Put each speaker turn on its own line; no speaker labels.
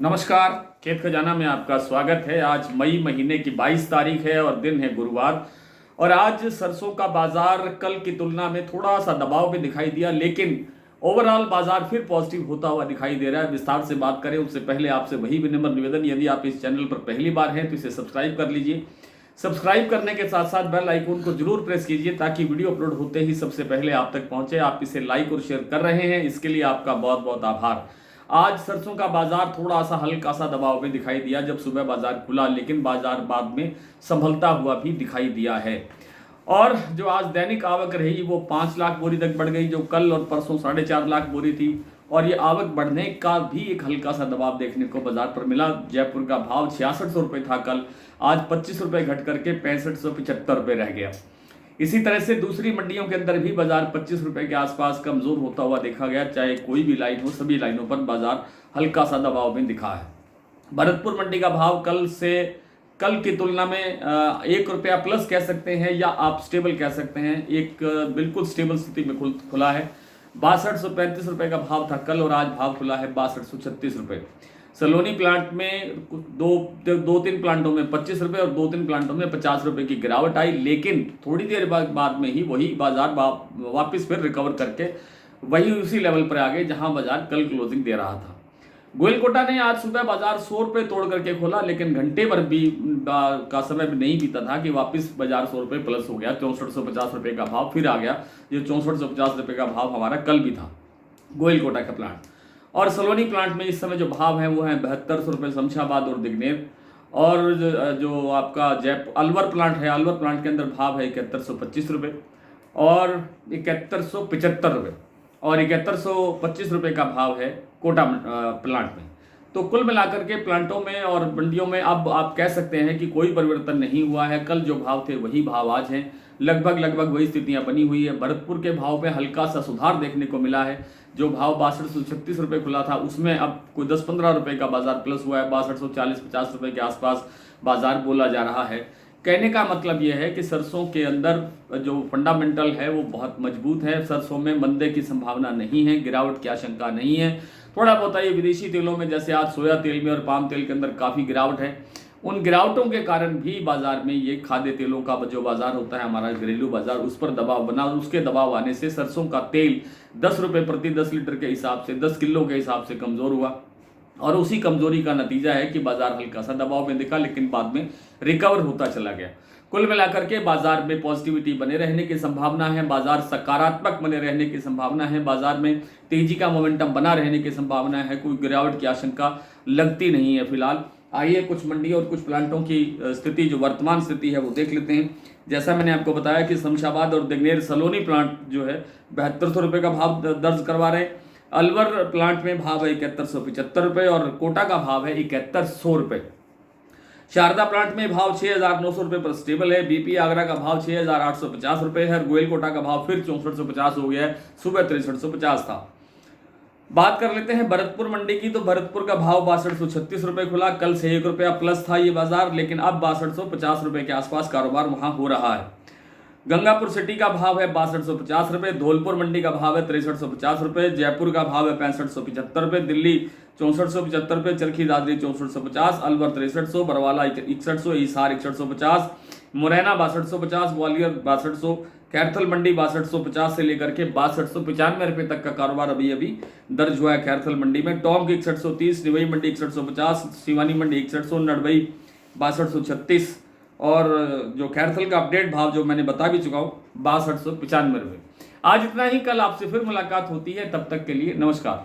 नमस्कार। खेत खजाना में आपका स्वागत है। आज मई महीने की 22 तारीख है और दिन है गुरुवार। और आज सरसों का बाजार कल की तुलना में थोड़ा सा दबाव में दिखाई दिया, लेकिन ओवरऑल बाजार फिर पॉजिटिव होता हुआ दिखाई दे रहा है। विस्तार से बात करें उससे पहले आपसे वही विनम्र निवेदन, यदि आप इस चैनल पर पहली बार हैं तो इसे सब्सक्राइब कर लीजिए। सब्सक्राइब करने के साथ साथ बेल आइकन को जरूर प्रेस कीजिए ताकि वीडियो अपलोड होते ही सबसे पहले आप तक पहुंचे। आप इसे लाइक और शेयर कर रहे हैं, इसके लिए आपका बहुत बहुत आभार। आज सरसों का बाजार थोड़ा सा हल्का सा दबाव में दिखाई दिया जब सुबह बाजार खुला, लेकिन बाजार बाद में संभलता हुआ भी दिखाई दिया है। और जो आज दैनिक आवक रही वो 5 लाख बोरी तक बढ़ गई, जो कल और परसों 4.5 लाख बोरी थी। और ये आवक बढ़ने का भी एक हल्का सा दबाव देखने को बाजार पर मिला। जयपुर का भाव 6600 रुपये था कल, आज 25 रुपये घट करके 6575 रुपये रह गया। इसी तरह से दूसरी मंडियों के अंदर भी बाजार 25 रुपए के आसपास कमजोर होता हुआ देखा गया। चाहे कोई भी लाइन हो, सभी लाइनों पर बाजार हल्का सा दबाव में दिखा है। भरतपुर मंडी का भाव कल की तुलना में 1 रुपया प्लस कह सकते हैं या आप स्टेबल कह सकते हैं। एक बिल्कुल स्टेबल स्थिति में खुला है। 6235 रुपए का भाव था कल और आज भाव खुला है 6236 रुपए। सलोनी प्लांट में दो तीन प्लांटों में 25 रुपये और 2-3 प्लांटों में 50 रुपये की गिरावट आई, लेकिन थोड़ी देर बाद में ही वही बाजार वापस फिर रिकवर करके वही उसी लेवल पर आ गए जहां बाजार कल क्लोजिंग दे रहा था। गोयलकोटा ने आज सुबह बाजार 100 रुपये तोड़ करके खोला, लेकिन घंटे भर भी का समय भी नहीं बीता था कि वापस बाजार 100 रुपये प्लस हो गया। 6450 रुपये का भाव फिर आ गया। ये 6450 रुपये का भाव हमारा कल भी था गोयलकोटा का प्लांट। और सलोनी प्लांट में इस समय जो भाव है वो है 7200 रुपये शमशाबाद और दिग्नेर। और जो आपका अलवर प्लांट है, अलवर प्लांट के अंदर भाव है 7125 रुपये और 7175 रुपये और 7125 रुपये का भाव है कोटा प्लांट में। तो कुल मिलाकर के प्लांटों में और मंडियों में अब आप कह सकते हैं कि कोई परिवर्तन नहीं हुआ है। कल जो भाव थे वही भाव आज हैं, लगभग वही स्थितियां बनी हुई है। भरतपुर के भाव में हल्का सा सुधार देखने को मिला है। जो भाव 6236 रुपये खुला था उसमें अब कोई 10-15 रुपये का बाजार प्लस हुआ है। 6240-50 रुपये के आसपास बाजार बोला जा रहा है। कहने का मतलब यह है कि सरसों के अंदर जो फंडामेंटल है वो बहुत मजबूत है। सरसों में मंदे की संभावना नहीं है, गिरावट की आशंका नहीं है। थोड़ा बहुत ये विदेशी तेलों में, जैसे आज सोया तेल में और पाम तेल के अंदर काफ़ी गिरावट है। उन गिरावटों के कारण भी बाजार में ये खाद्य तेलों का जो बाजार होता है हमारा घरेलू बाजार, उस पर दबाव बना और उसके दबाव आने से सरसों का तेल 10 रुपये प्रति 10 लीटर के हिसाब से 10 किलो के हिसाब से कमज़ोर हुआ। और उसी कमजोरी का नतीजा है कि बाजार हल्का सा दबाव में दिखा, लेकिन बाद में रिकवर होता चला गया। कुल मिलाकर के बाजार में पॉजिटिविटी बने रहने की संभावना है, बाजार सकारात्मक बने रहने की संभावना है, बाजार में तेजी का मोमेंटम बना रहने की संभावना है। कोई गिरावट की आशंका लगती नहीं है फिलहाल। आइए कुछ मंडी और कुछ प्लांटों की स्थिति, जो वर्तमान स्थिति है वो देख लेते हैं। जैसा मैंने आपको बताया कि शमशाबाद और दिग्नेर सलोनी प्लांट जो है 7200 रुपये का भाव दर्ज करवा रहे हैं। अलवर प्लांट में भाव है 7175 रुपये और कोटा का भाव है 7100 रुपये। शारदा प्लांट में भाव 6900 रुपये पर स्टेबल है। बीपी आगरा का भाव 6850 रुपये है। गोयलकोटा का भाव फिर 6450 हो गया है, सुबह 6350 था। बात कर लेते हैं भरतपुर मंडी की, तो भरतपुर का भाव 6236 रुपये खुला। कल से 1 रुपया प्लस था ये बाजार, लेकिन अब 6250 रुपये के आसपास कारोबार वहां हो रहा है। गंगापुर सिटी का भाव है 6250 रुपये। धौलपुर मंडी का भाव है 6350 रुपये। जयपुर का भाव है 6575 रुपये। दिल्ली 6475 रुपये। चरखी दादरी 6450। अलवर 6300। बरवाला 6100। हिसार 6150। मुरैना 6250। ग्वालियर 6200। खैरथल मंडी 6250 से लेकर के 6295 रुपये तक का कारोबार अभी दर्ज हुआ है खैरथल मंडी में। टोंक 6130। निवई मंडी 6150। शिवानी मंडी 6100। नडवई 6236 और जो खैरथल का अपडेट भाव जो मैंने बता भी चुका हूँ 6295 रुपये। आज इतना ही। कल आपसे फिर मुलाकात होती है, तब तक के लिए नमस्कार।